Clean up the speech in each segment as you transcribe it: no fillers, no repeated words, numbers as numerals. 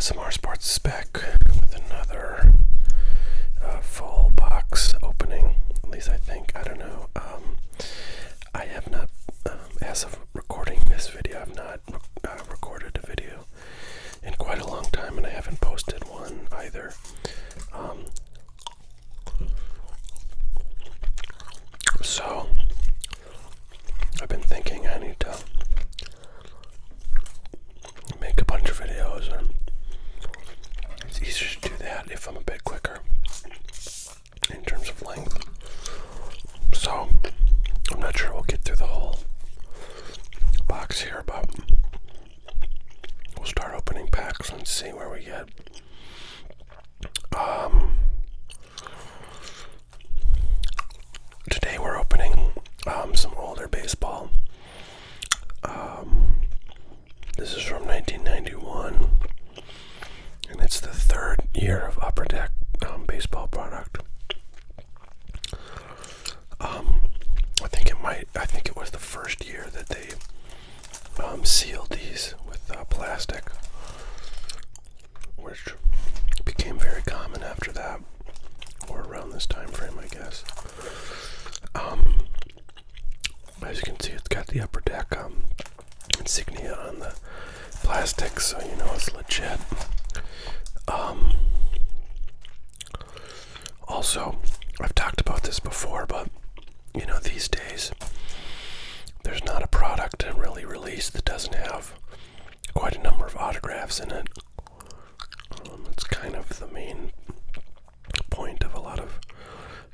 SMR Sports is back with another full box opening. At least I think. I don't know. I have not, as of recording this video, I've not recorded a video in quite a long time, and I haven't posted one either. So I've been thinking I need to make a bunch of videos, and it's easier to do that if I'm a bit quicker in terms of length. So I'm not sure we'll get through the whole box here, but we'll start opening packs and see where we get. Today we're opening some older baseball. This is from 1991, and it's the third year of Upper Deck baseball product. I think it was the first year that they sealed these with plastic, which became very common after that, or around this time frame, I guess. As you can see, it's got the Upper Deck insignia on the plastic, so you know it's legit. Also, I've talked about this before, but you know, these days there's not a product really released that doesn't have quite a number of autographs in it. It's kind of the main point of a lot of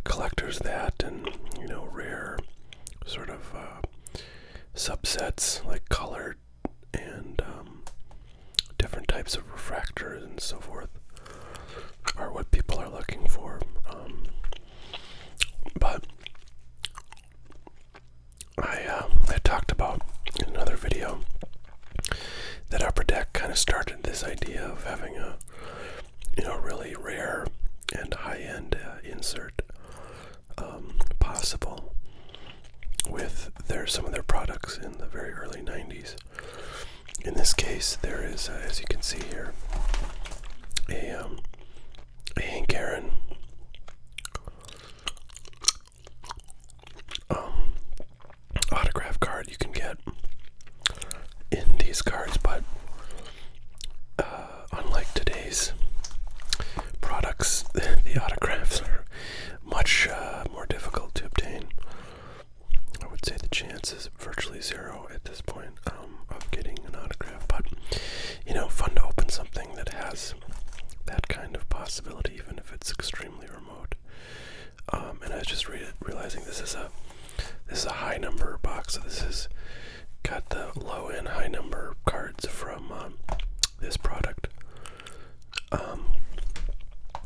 collectors, that and, you know, rare sort of subsets like colored and different types of refractors and so forth are what people are looking for. But I talked about in another video that Upper Deck kind of started this idea of having a, you know, really rare and high-end insert possible with some of their products in the very early 90s. In this case, there is, as you can see here, a Hank Aaron autograph card you can get in these cards, but unlike today's products, the autographs are much more difficult to obtain. I would say the chance is virtually zero at this point of getting an autograph, but you know, fun to open something that has that kind of possibility, even if it's extremely remote. And I was just realizing this is a high number box, so this has got the low and high number cards from this product. I'm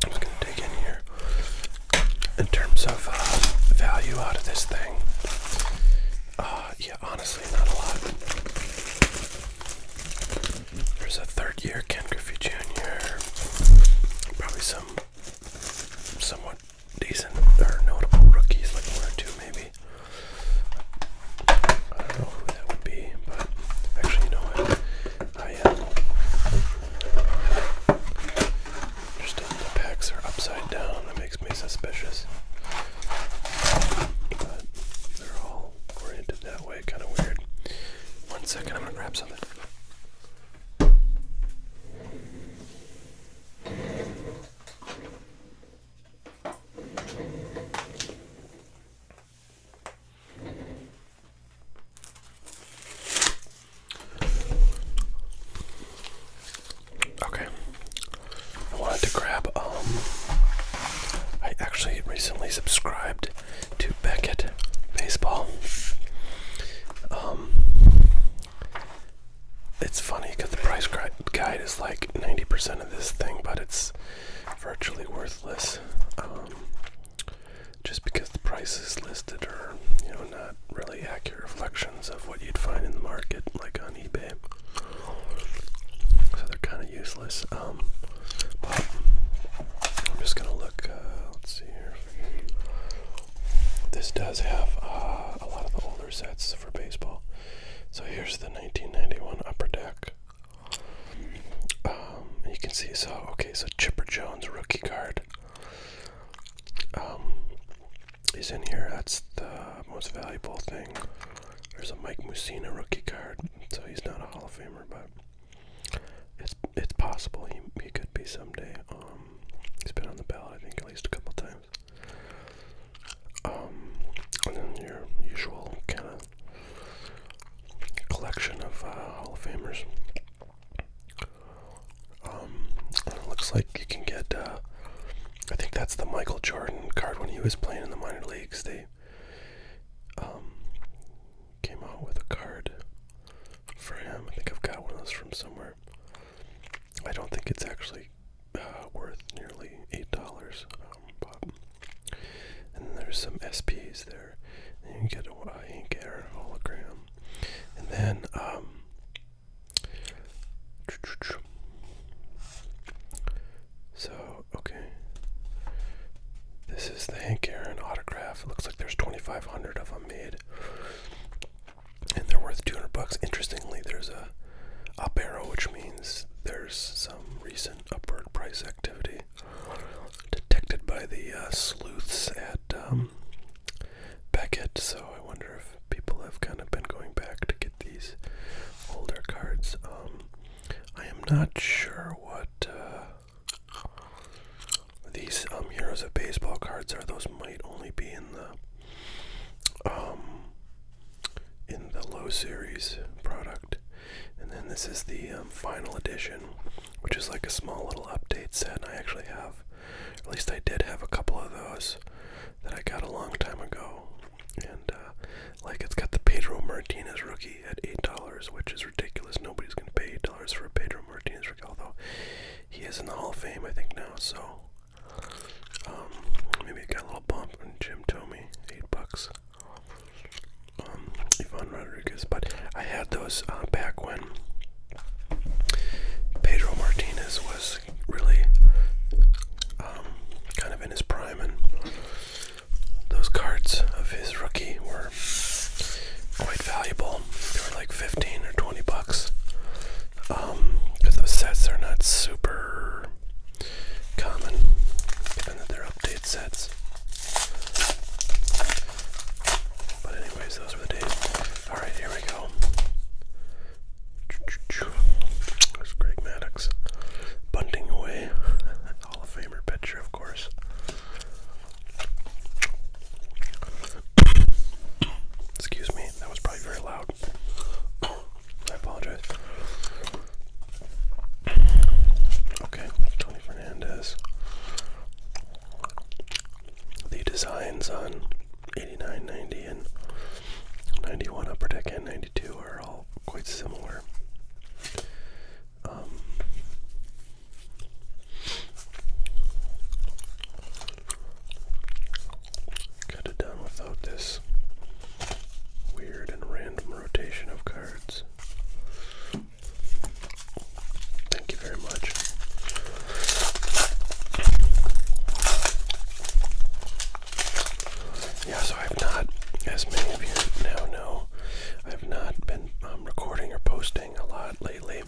just going to dig in here. In terms of value out of this thing, yeah, honestly, not a lot. There's a third year Ken Griffey Jr., probably some somewhat decent or notable rookies, like one or two maybe. I don't know who that would be, but actually, you know what? I understand the packs are upside down. That makes me suspicious. But they're all oriented that way, kind of weird. 1 second, I'm gonna grab something. Okay, I wanted to grab, I actually recently subscribed to Beckett Baseball. It's funny because the price guide is like 90% of this thing, but it's virtually worthless. Just because the prices listed are, you know, not really accurate reflections of what you'd find in the market, like on eBay. So they're kind of useless. But I'm just gonna look. Let's see here. This does have a lot of the older sets for baseball. So here's the 1991 Upper Deck. You can see. So, okay, so Chipper Jones rookie card. He's in here. That's the most valuable thing. There's a Mike Mussina rookie card. So he's not a Hall of Famer, but it's possible he could be someday. He's been on the ballot, I think, at least a couple times. And then your usual kind of collection of Hall of Famers. It looks like you can get, I think that's the Michael Jordan card when he was playing in the minor leagues. They came out with a card for him. I think I've got one of those from somewhere. I don't think it's actually worth nearly $8. But, and then there's some SPs there. And you can get a Hank Aaron hologram. And then, so, okay. This is the Hank Aaron autograph. It looks like there's 2,500 of them made. And they're worth $200. Interestingly, there's a up arrow, which means there's some recent upward price activity detected by the sleuths at Beckett. So I wonder if people have kind of been going back to get these older cards. I am not sure what these Heroes of Baseball cards are. Those might only be in the low series product. And then this is the final edition, which is like a small little update set. And I actually have, at least I did have a couple of those that I got a long time ago. And like it's got the Pedro Martinez rookie at $8, which is ridiculous. Nobody's going to pay $8 for a Pedro Martinez rookie, although he is in the Hall of Fame, I think, now. So maybe it got a little bump on Jim Thome, $8. Ivan Rodriguez, but I had those back when Pedro Martinez was really kind of in his prime, and those cards of his rookie were quite valuable. They were like $15 or $20, because those sets are not super common, given that they're update sets. But anyways, those were the days. Alright, here we go. There's Greg Maddux bunting away. Hall of Famer pitcher, of course. Excuse me, that was probably very loud. I apologize. Okay, Tony Fernandez. The designs on 89, 90, and 91 Upper Deck and 92 are all quite similar. Could have done without this weird and random rotation of cards. Thank you very much. Yeah, so I've not, as many of you now know, I've not been recording or posting a lot lately.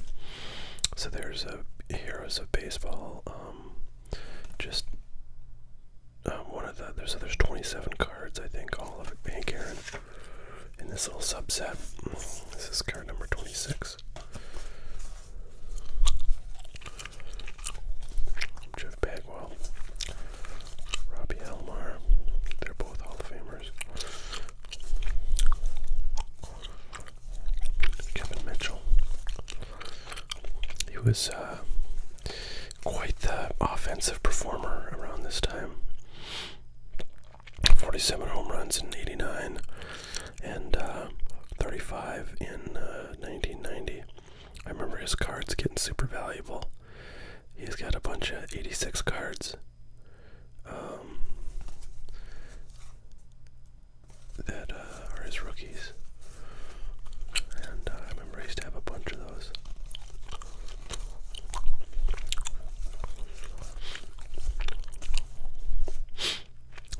So there's a Heroes of Baseball, one of the, there's 27 cards, I think, all of it, Hank Aaron, in this little subset. This is card number 26. Jeff Bagwell, Robbie Alomar, they're both Hall of Famers. Kevin Mitchell. He was quite the offensive performer around this time. 47 home runs in 89 and 35 in 1990. I remember his cards getting super valuable. He's got a bunch of 86 cards that are his rookies. And I remember I used to have a bunch of those.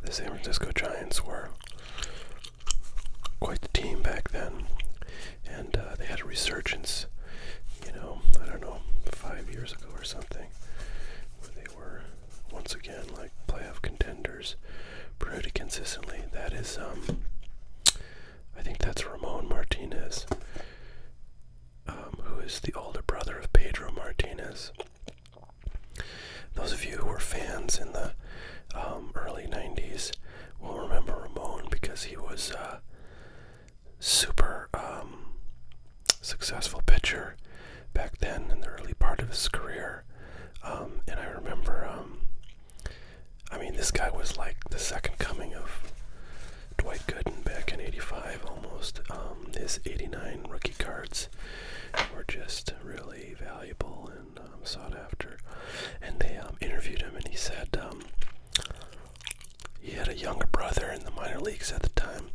The San Francisco Giants were quite the team back then, and they had a resurgence, I don't know, 5 years ago or something. successful pitcher back then in the early part of his career. And I remember, this guy was like the second coming of Dwight Gooden back in 85 almost. His 89 rookie cards were just really valuable and sought after. And they interviewed him, and he said he had a younger brother in the minor leagues at the time.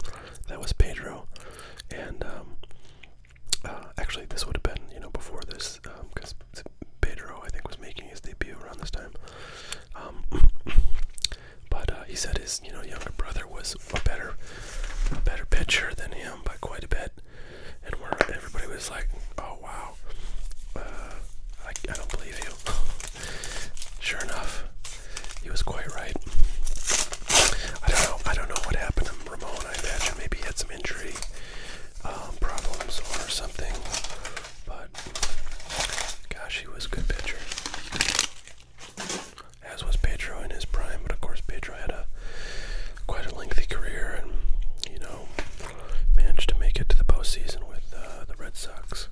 That was Pedro. And actually, this would have been, before this, because Pedro, I think, was making his debut around this time. But he said his, younger brother was a better pitcher than him by quite a bit. And everybody was like, "Oh wow, I don't believe you." Sure enough, he was quite right. I don't know what happened to Ramon. I imagine maybe he had some injury problems or something. But gosh, he was a good pitcher. As was Pedro in his prime, but of course Pedro had quite a lengthy career and, managed to make it to the postseason with the Red Sox.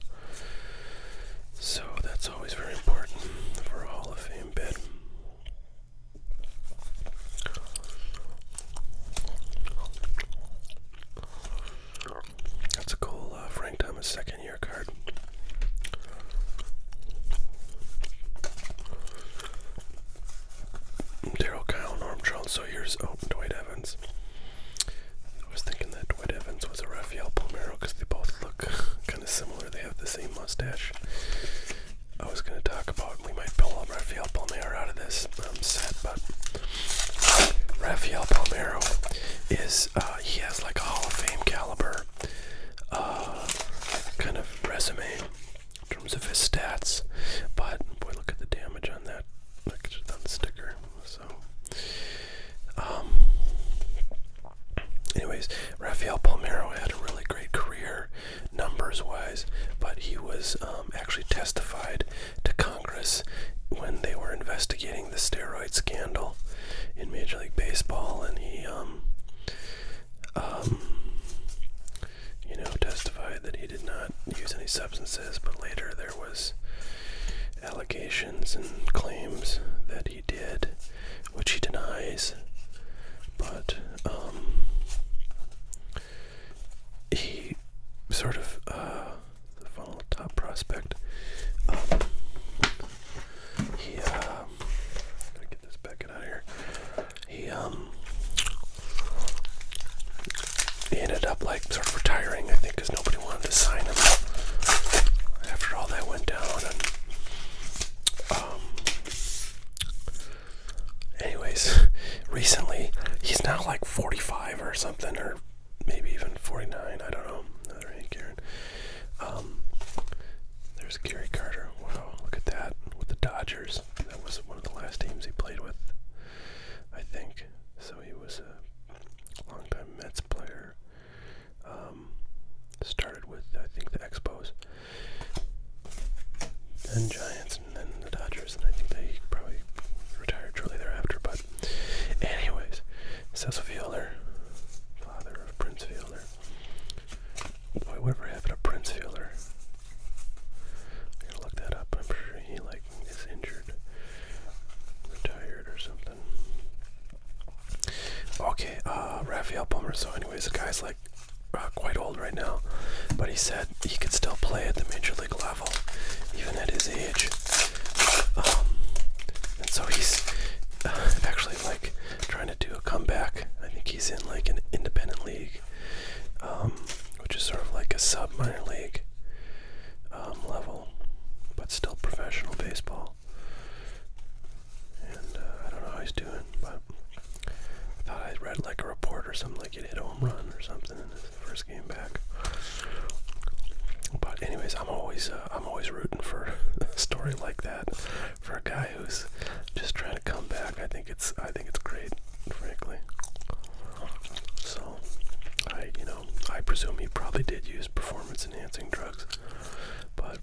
So that's always very important for a Hall of Fame bid. That's a cool Frank Thomas second-year card. Darryl Kyle, Norm Jones. So here's Dwight Evans. I was thinking that Dwight Evans was a Rafael Palmero because they both look kind of similar. They have the same mustache. I was going to talk about, we might pull Rafael Palmer out of this set, but Rafael Palmero is, he has like a Hall of Fame caliber kind of resume in terms of his stats. But boy, look at the damage on that, like just on the sticker. So, anyways, Rafael Palmero had a really great career numbers-wise, but he was actually testified to Congress when they were investigating the steroid scandal in Major League Baseball, and he testified that he did not use any substances, but later there was allegations and claims that he did, which he denies. But he sort of the funnel top prospect. He gotta get this packet out of here. He ended up like sort of retiring, I think, because nobody wanted to sign him after all that went down. And anyways, recently he's now like 45 or something, or maybe even 49. I don't know. Another Hank Aaron. There's Gary Carter. Wow, look at that with the Dodgers. That was one of the last teams he played with, I think. So he was a longtime Mets player. Started with, I think, the Expos, then Giants, and then the Dodgers, and I think they probably retired shortly thereafter. But anyways, Cecil Fielder, father of Prince Fielder. Boy, whatever happened to Prince Fielder? I gotta look that up. I'm sure he is injured, retired or something. Okay, Rafael Palmer. So anyways, the guy's quite old right now, but he said he could still play at the major league level even at his age. And so he's actually trying to do a comeback. I think he's in an independent league, which is sort of like a sub minor league level, but still professional baseball. And I don't know how he's doing, but I thought I read a report or something he'd hit a home run or something in his first game back. But anyways, I'm always rooting for a story like that for a guy who's just trying to come back. I think it's great, frankly. So I presume he probably did use performance enhancing drugs, but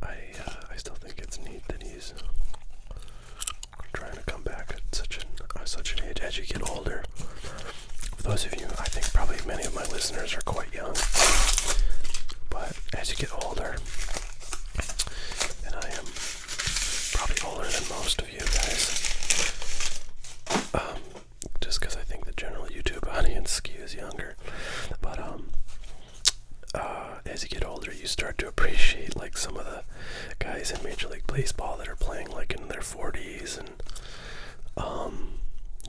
I still think it's neat that he's trying to come back at such an age. As you get older, for those of you, I think probably many of my listeners are quite young. as you get older, and I am probably older than most of you guys, just because I think the general YouTube audience skews younger, but as you get older, you start to appreciate like some of the guys in Major League Baseball that are playing like in their 40s, and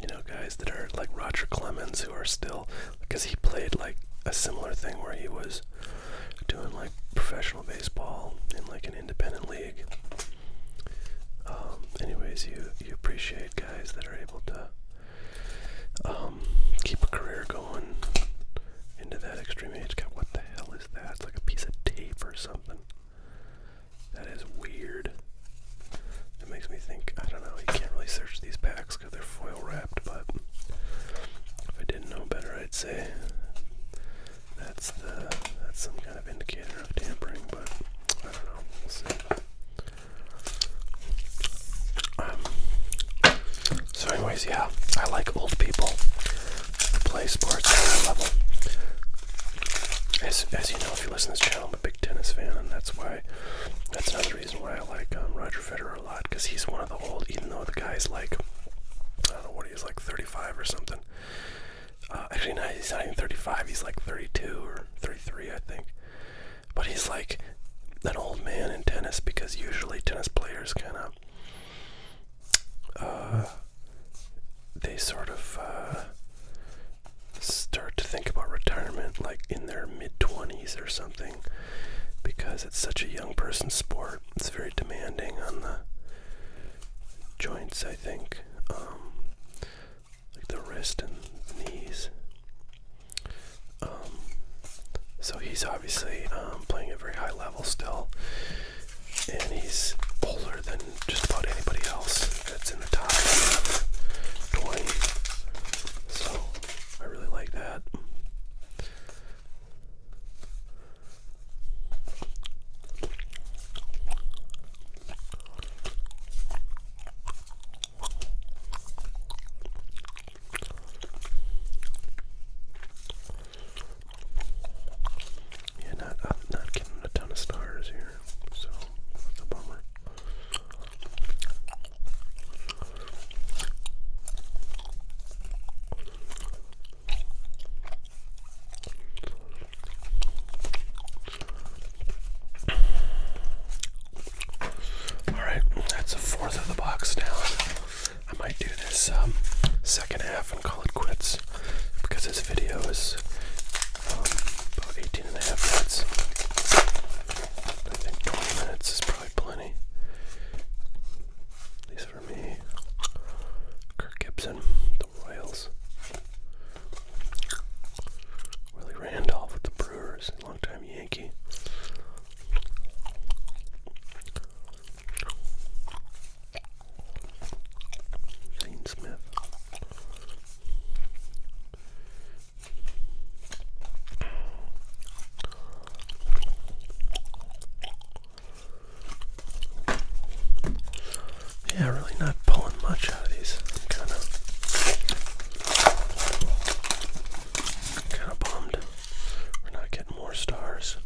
you know, guys that are like Roger Clemens, who are still, because he played like a similar thing where he was doing like professional baseball in like an independent league. Anyways, you appreciate guys that are able to keep a career going into that extreme age. God, what the hell is that? It's like a piece of tape or something. That is weird. It makes me think, I don't know, you can't really search these packs because they're foil wrapped, but if I didn't know better, I'd say that's some kind of indicator of tampering, but I don't know, we'll see. So anyways, yeah, I like old people who play sports at a high level. As you know, if you listen to this channel, I'm a big tennis fan, and that's another reason why I like Roger Federer a lot, because he's one of the old, even though the guy's like, I don't know what he is, like 35 or something. Actually, no, he's not even 35, he's like 32 or 33, I think. But he's like an old man in tennis, because usually tennis players kind of, they sort of start to think about retirement like in their mid-20s or something, because it's such a young person's sport. It's very demanding on the joints, I think, like the wrist and knees. So he's obviously playing at a very high level still, and he's older than just about anybody else that's in the top 20. So I really like that. Not getting a ton of stars here, so that's a bummer. Alright, that's a fourth of the box down. I might do this second half and call it quits, because this video is about 18 and a half minutes. I think 20 minutes is probably plenty. At least for me. Kirk Gibson, the Royals. Willie Randolph with the Brewers, longtime Yankee. Zane Smith. Yeah, really not pulling much out of these. I'm kind of bummed we're not getting more stars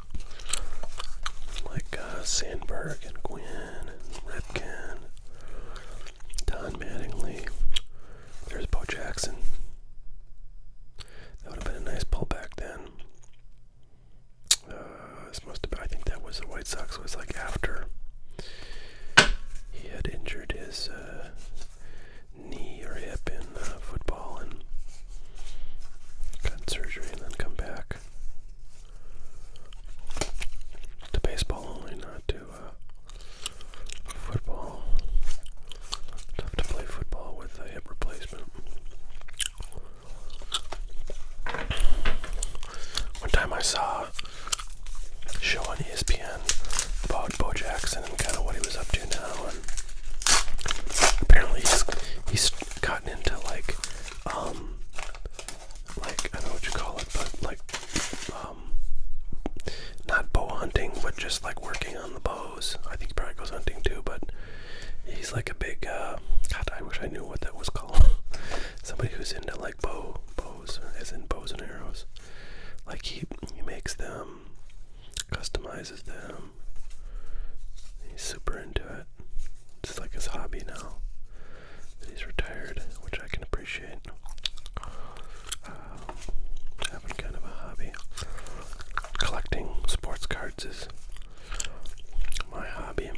like Sandberg and Gwynn and Ripken, Don Mattingly. There's Bo Jackson. That would have been a nice pull back then. This must have been, I think that was the White Sox. It was like after he had injured his knee or hip in football and got surgery and then come back to baseball only, not to football. Tough to play football with a hip replacement. One time I saw a show on ESPN about Bo Jackson and kind of what he was up to now, and apparently he's gotten into like I don't know what you call it, but like not bow hunting, but just like working on the bows. I think he probably goes hunting too, but he's like a big God, I wish I knew what that was called. Somebody who's into like bows, as in bows and arrows. Like he makes them, customizes cards is my hobby.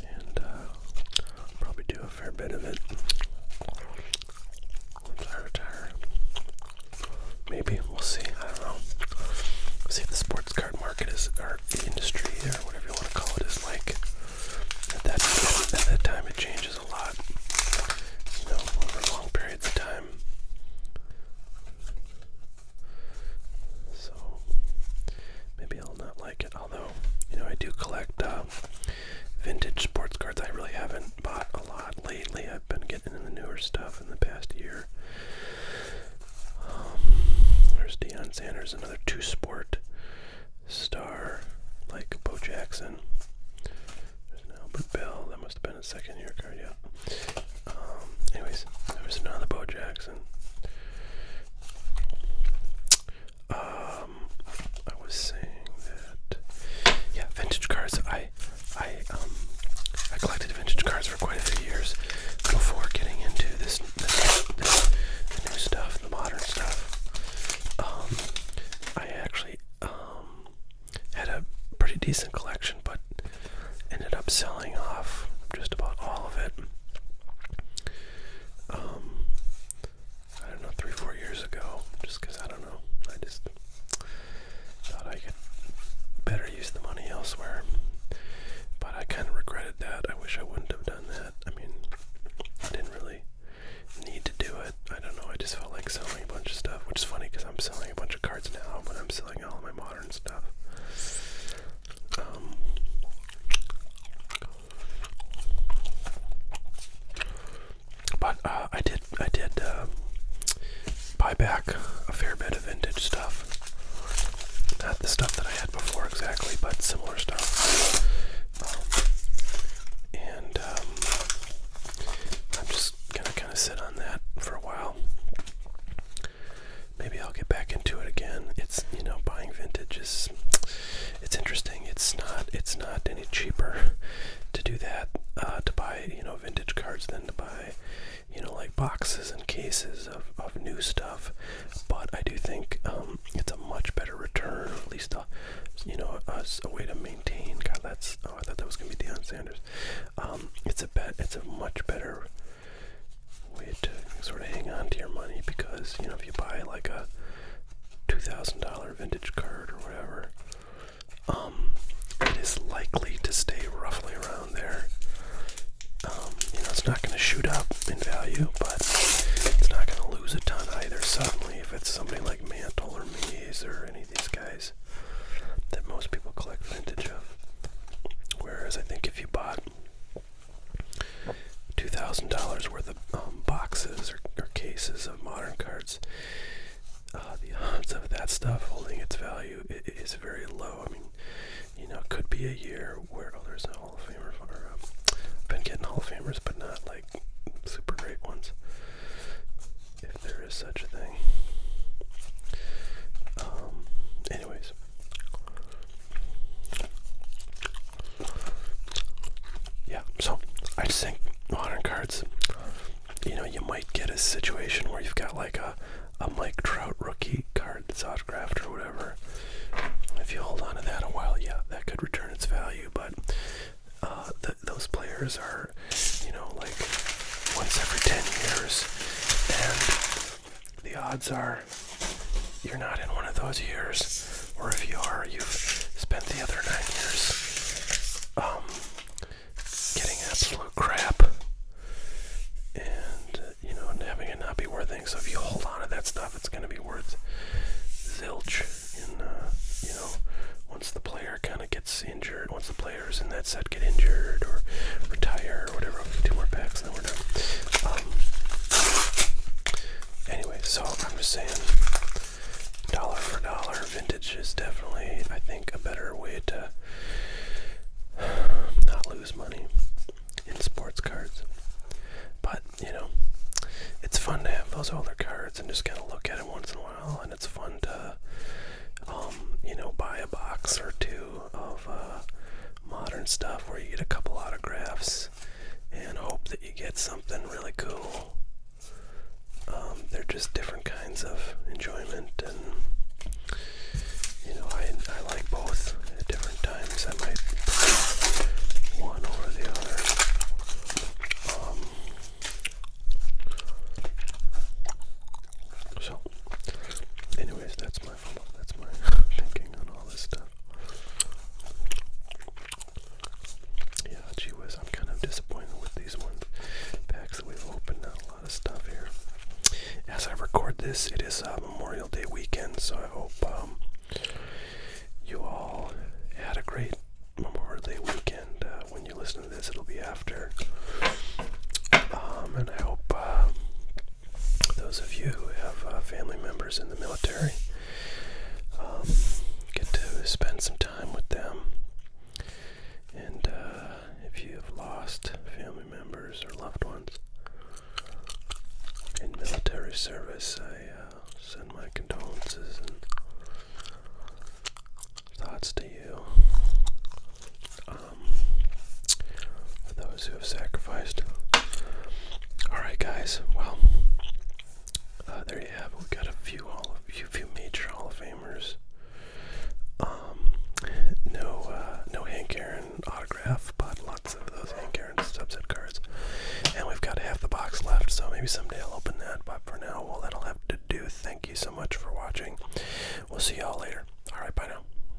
And probably do a fair bit of it once I retire. Maybe. We'll see. I don't know. We'll see if the sports card market is, or the industry, or whatever you want to call it, is like. At that time, it changes a lot. Over long periods of time. So maybe I'll not like it. Although, I do collect vintage sports cards. I really haven't bought a lot lately. I've been getting into the newer stuff in the past year. There's Deion Sanders, another two-sport star, like Bo Jackson. There's an Albert Bell. That must have been a second-year card, yeah. Anyways, there was another Bo Jackson. I was saying that, yeah, vintage cards. I collected vintage cards for quite a few years before getting into the new stuff, the modern stuff. I actually had a pretty decent collection, but ended up selling off just about all of it. I don't know, 3-4 years ago, just because I don't know. I just thought I could better use the money elsewhere. But I kind of regretted that. I wish I wouldn't have done that. I mean, I didn't really need to do it. I don't know. I just felt like selling a bunch of stuff, which is funny because I'm selling a bunch of cards now, but I'm selling all of my modern stuff. But I did buy back a fair bit of vintage stuff. Not the stuff that I had before exactly, but similar stuff. And I'm just gonna kind of sit on that for a while. Maybe I'll get back into it again. It's, buying vintage is, it's interesting. It's not any cheaper to do that, to buy, vintage cards than to buy, like boxes and cases of new stuff. But I do think it's a much better return, or at least a way to maintain. God, I thought that was gonna be Deion Sanders. It's a much better way to sort of hang on to your money, because if you buy like a $2,000 vintage card or whatever, it is likely to stay roughly around there. It's not going to shoot up in value, but it's not going to lose a ton either suddenly if it's somebody like Mantle or Maze or any of these guys that most people collect vintage of. Whereas I think if you bought $2,000 worth of boxes or cases of modern cards, the odds of that stuff holding its value is very low. I mean, it could be a year where there's a Hall of Famer, or I've been getting Hall of Famers, but not like super great ones, if there is such a thing. Anyways, yeah. So I just think modern cards, you might get a situation where you've got like a Mike Trout rookie card that's autographed or whatever. If you hold on to that a while, yeah, that could return its value. But those players are, like once every 10 years, and the odds are you're not in one of those years, or if you are, you've spent the other 9 years getting absolute crap, and and having it not be worth anything. So if you hold on to that stuff, it's going to be worth zilch in once the player kind of gets injured, once the players in that set get injured or retire or whatever. 2 more packs and then we're done. Anyway, so I'm just saying, dollar for dollar, vintage is definitely, I think, a better way to not lose money in sports cards. But, it's fun to have those older cards and just kind of look at them once in a while, and it's fun to buy a box or 2 of modern stuff where you get a couple autographs and hope that you get something really cool. They're just different kinds of enjoyment, and it is Memorial Day weekend, so I hope you all had a great Memorial Day weekend. When you listen to this, it'll be after. And I hope those of you who have family members in the military get to spend some time with them. And if you have lost family members or loved ones in military service, I send my condolences and thoughts to you. For those who have sacrificed. Alright guys, well, there you have it. We got a few major Hall of Famers. No Hank Aaron autograph, but lots of those Hank Aaron subset cards. And we've got half the box left, so maybe someday I'll open that. But for now, well, that'll have to do. Thank you so much for watching. We'll see y'all later. Alright, bye now.